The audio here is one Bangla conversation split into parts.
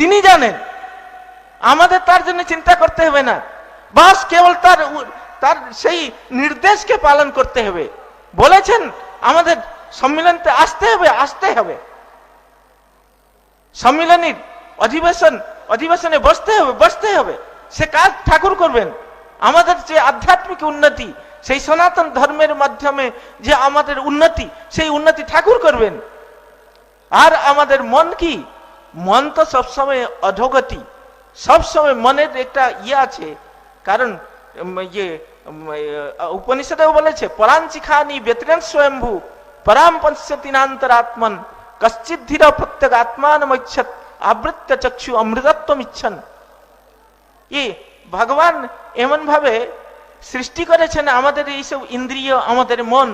তিনি জানেন, আমাদের তার জন্য চিন্তা করতে হবে না। বাস কেবল তার সেই নির্দেশকে পালন করতে হবে। বলেছেন আমাদের সম্মিলনতে আসতে হবে, সম্মিলনীর অধিবেশনে বসতে হবে। সে কাজ ঠাকুর করবেন। আমাদের যে আধ্যাত্মিক উন্নতি, সেই সনাতন ধর্মের মাধ্যমে যে আমাদের উন্নতি, সেই উন্নতি ঠাকুর করবেন। আর আমাদের মন কি? মন তো সবসময় অধোগতি, সবসময় মনের একটা আছে। কারণ উপনিষদেও বলেছে, পরাঞ্চিখানি ব্যতিরেন স্বয়ম্ভু পরাম পঞ্চতিনান্তরাত্মন কশ্চিৎ ধীর প্রত্যেক আত্মানমৈচ্ছত আবৃত্য চক্ষু অমৃতত্বম ইচ্ছন। ভগবান এমন ভাবে সৃষ্টি করেছেন, আমাদের এইসব ইন্দ্রিয়, আমাদের মন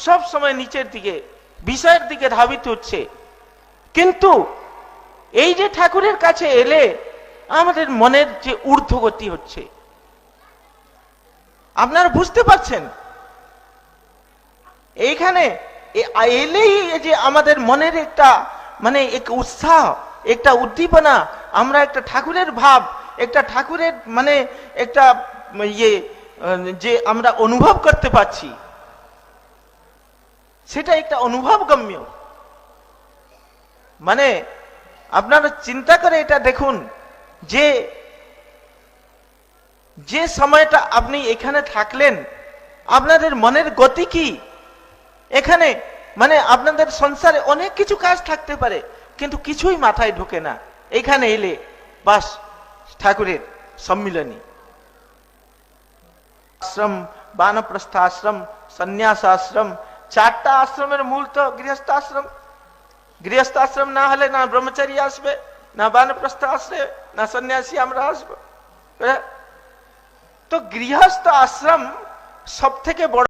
সব সময় নিচের দিকে, বিষয়ের দিকে ধাবিত হচ্ছে। কিন্তু এই যে ঠাকুরের কাছে এলে আমাদের মনের যে ঊর্ধ্বগতি হচ্ছে, আপনারা বুঝতে পারছেন? এইখানে এলেই যে আমাদের মনের একটা এক উৎসাহ, একটা উদ্দীপনা, আমরা একটা ঠাকুরের ভাব, একটা ঠাকুরের একটা যে আমরা অনুভব করতে পারছি, সেটা একটা অনুভবগম্য। আপনারা চিন্তা করে এটা দেখুন, যে সময়টা আপনি এখানে থাকলেন, আপনাদের মনের গতি কি? এখানে আপনাদের সংসারে অনেক কিছু কাজ থাকতে পারে, কিন্তু কিছুই মাথায় ঢোকে না। এখানে এলে বাস ঠাকুরের সম্মিলনী। আশ্রম, বানপ্রস্থাশ্রম, সন্ন্যাসাশ্রম, চারটা আশ্রমের মূল তো গৃহস্থাশ্রম। গৃহস্থাশ্রম না হলে না ব্রহ্মচারী আসবে, না বানপ্রস্থ আসবে, না সন্ন্যাসী আমরা আসবো। তো গৃহস্থ আশ্রম সব থেকে বড়